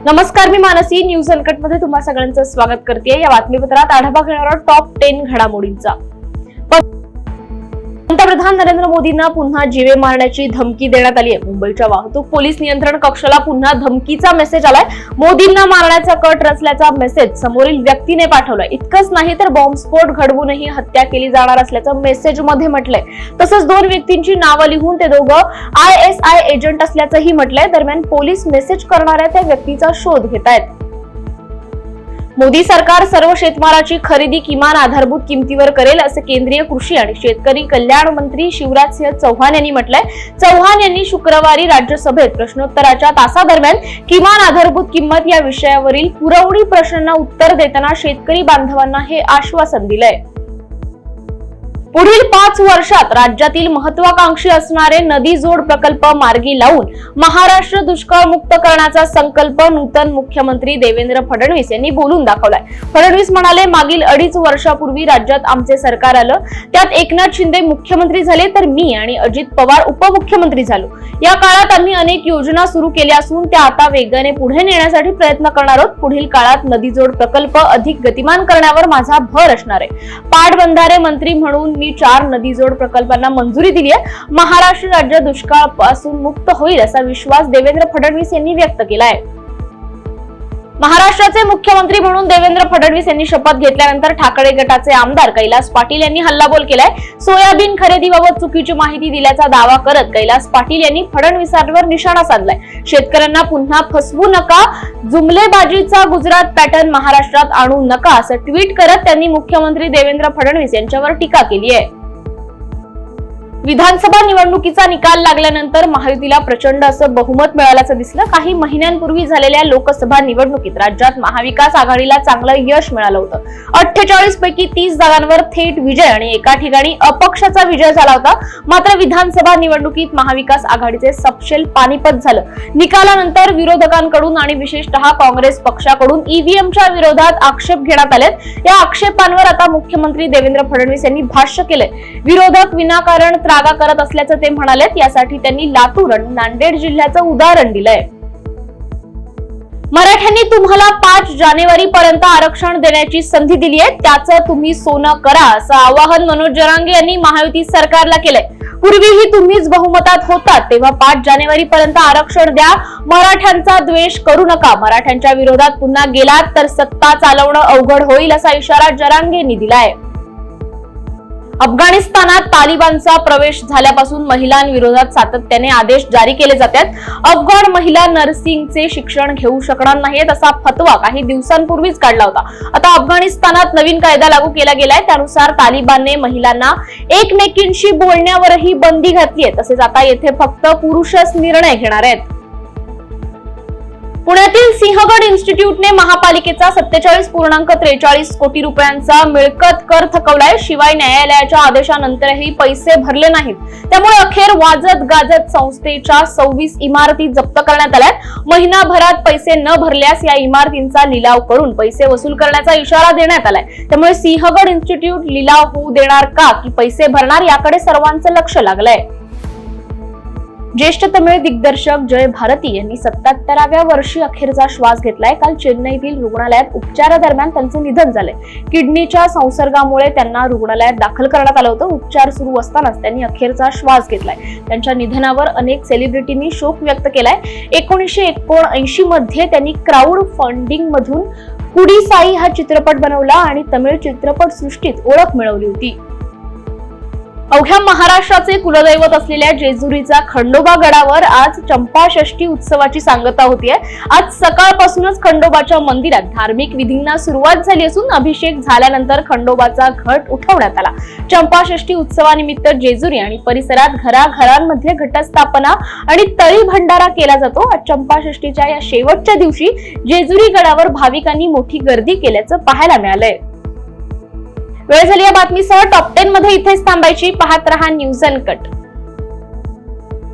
नमस्कार, मी Mansi. News uncut मध्ये तुम्हा सगळ्यांचं स्वागत करते. या बातमीपत्रात आढावा घेणार आहोत टॉप 10 घडामोडींचा. पंतप्रधान नरेंद्र मोदींना पुन्हा जीवे मारण्याची धमकी देण्यात आली आहे. मुंबईच्या वाहतूक पोलीस नियंत्रण कक्षाला पुन्हा धमकीचा मेसेज आलाय. मोदींना मारण्याचा कट रचल्याचा मेसेज समोरील व्यक्तीने पाठवलाय. इतकंच नाही तर बॉम्बस्फोट घडवूनही हत्या केली जाणार असल्याचं मेसेज मध्ये म्हटलंय. तसंच 2 व्यक्तींची नावं लिहून ते दोघं ISI एजंट असल्याचंही म्हटलंय. दरम्यान पोलीस मेसेज करणाऱ्या त्या व्यक्तीचा शोध घेतायत. मोदी सरकार सर्व शेतमालाची खरेदी किमान आधारभूत किमतीवर करेल असं केंद्रीय कृषी आणि शेतकरी कल्याण मंत्री शिवराज सिंह चौहान यांनी म्हटलंय. चौहान यांनी शुक्रवारी राज्यसभेत प्रश्नोत्तराच्या तासादरम्यान किमान आधारभूत किंमत या विषयावरील पुरवणी प्रश्नांना उत्तर देताना शेतकरी बांधवांना हे आश्वासन दिलंय. पुढील 5 वर्षात राज्यातील महत्वाकांक्षी असणारे नदी जोड प्रकल्प मार्गी लावून महाराष्ट्र दुष्काळ मुक्त करण्याचा संकल्प नूतन मुख्यमंत्री देवेंद्र फडणवीस यांनी बोलून दाखवलाय. फडणवीस म्हणाले, मागील 2.5 वर्षापूर्वी राज्यात आमचे सरकार आलं. त्यात एकनाथ शिंदे मुख्यमंत्री झाले तर मी आणि अजित पवार उपमुख्यमंत्री झालो. या काळात आम्ही अनेक योजना सुरू केल्या असून त्या आता वेगाने पुढे नेण्यासाठी प्रयत्न करणार आहोत. पुढील काळात नदी जोड प्रकल्प अधिक गतिमान करण्यावर माझा भर असणार आहे. पाटबंधारे मंत्री म्हणून मी 4 नदी जोड प्रकल्पांना मंजुरी दिली आहे. महाराष्ट्र राज्य दुष्काळापासून मुक्त होईल असा विश्वास देवेंद्र फडणवीस यांनी व्यक्त केलाय. महाराष्ट्राचे मुख्यमंत्री म्हणून देवेंद्र फडणवीस यांनी शपथ घेतल्यानंतर ठाकरे गटाचे आमदार कैलास पाटील यांनी हल्लाबोल केलाय. सोयाबीन खरेदीबाबत चुकीची माहिती दिल्याचा दावा करत कैलास पाटील यांनी फडणवीसांवर निशाणा साधलाय. शेतकऱ्यांना पुन्हा फसवू नका, जुमलेबाजीचा गुजरात पॅटर्न महाराष्ट्रात आणू नका असं ट्विट करत त्यांनी मुख्यमंत्री देवेंद्र फडणवीस यांच्यावर टीका केली आहे. विधानसभा निवडणुकीचा निकाल लागल्यानंतर महायुतीला प्रचंड असं बहुमत मिळाल्याचं दिसलं. काही महिन्यांपूर्वी झालेल्या लोकसभा निवडणुकीत राज्यात महाविकास आघाडीला चांगलं यश मिळालं होतं. 48 पैकी 30 जागांवर थेट विजय आणि एका ठिकाणी अपक्षाचा विजय झाला होता. मात्र विधानसभा निवडणुकीत महाविकास आघाडीचे सपशेल पानिपत झालं. निकालानंतर विरोधकांकडून आणि विशेषतः काँग्रेस पक्षाकडून ईव्हीएमच्या विरोधात आक्षेप घेण्यात आलेत. या आक्षेपांवर आता मुख्यमंत्री देवेंद्र फडणवीस यांनी भाष्य केलंय. विरोधक विनाकारण त्रागा करत असल्याचं ते म्हणालेत. यासाठी त्यांनी लातूर आणि नांदेड जिल्ह्याचं उदाहरण दिलंय. मराठ्यांनी तुम्हाला 5 जानेवारी पर्यंत आरक्षण देण्याची संधी दिली आहे, त्याचं तुम्ही सोनं करा असं आवाहन मनोज जरांगे यांनी महायुती सरकारला केलंय. पूर्वीही तुम्हीच बहुमतात होतात तेव्हा 5 जानेवारी पर्यंत आरक्षण द्या. मराठ्यांचा द्वेष करू नका. मराठ्यांच्या विरोधात पुन्हा गेलात तर सत्ता चालवणं अवघड होईल असा इशारा जरांगे यांनी दिलाय. अफगाणिस्तानात तालिबानचा प्रवेश झाल्यापासून महिलांविरोधात सातत्याने आदेश जारी केले जातात. अफगाण महिला नर्सिंगचे शिक्षण घेऊ शकणार नाहीत असा फतवा काही दिवसांपूर्वीच काढला होता. आता अफगाणिस्तानात नवीन कायदा लागू केला गेलाय. त्यानुसार तालिबानने महिलांना एकमेकींशी बोलण्यावरही बंदी घातली आहे. तसेच आता येथे फक्त पुरुषच निर्णय घेणार आहेत. पुण्यातील सिंहगड इन्स्टिट्यूटने महापालिकेचा 47.43 कोटी रुपयांचा मिळकत कर थकवलाय. शिवाय न्यायालयाच्या आदेशानंतरही पैसे भरले नाहीत. त्यामुळे अखेर वाजत गाजत संस्थेच्या 26 इमारती जप्त करण्यात आल्या. महिनाभरात पैसे न भरल्यास या इमारतींचा लिलाव करून पैसे वसूल करण्याचा इशारा देण्यात आलाय. त्यामुळे सिंहगड इन्स्टिट्यूट लिलाव होऊ देणार का की पैसे भरणार याकडे सर्वांचं लक्ष लागलंय. ज्येष्ठ तमिळ दिग्दर्शक जय भारती यांनी 77व्या वर्षी अखेरचा श्वास घेतलाय. काल चेन्नईतील रुग्णालयात उपचारादरम्यान त्यांचं निधन झालंय. किडनीच्या संसर्गामुळे त्यांना रुग्णालयात दाखल करण्यात आलं होतं. उपचार सुरू असतानाच त्यांनी अखेरचा श्वास घेतलाय. त्यांच्या निधनावर अनेक सेलिब्रिटींनी शोक व्यक्त केलाय. 1979 मध्ये त्यांनी क्राऊड फंडिंग मधून कुडीसाई हा चित्रपट बनवला आणि तमिळ चित्रपट सृष्टीत ओळख मिळवली होती. अवघ्या महाराष्ट्राचे कुलदैवत असलेल्या जेजुरीचा खंडोबा गडावर आज चंपाषष्ठी उत्सवाची सांगता होतीये. आज सकाळपासूनच खंडोबाच्या मंदिरात धार्मिक विधींना सुरुवात झाली असून अभिषेक झाल्यानंतर खंडोबाचा घट उठवण्यात आला. चंपाषष्ठी उत्सवानिमित्त जेजुरी आणि परिसरात घराघरांमध्ये घटस्थापना आणि तळी भंडारा केला जातो. आज चंपाषष्ठीच्या या शेवटच्या दिवशी जेजुरी गडावर भाविकांनी मोठी गर्दी केल्याचं पाहायला मिळालंय. वेळ झाली या बातमीसह टॉप 10 मध्ये इथेच थांबायची. पाहत रहा न्यूज अनकट.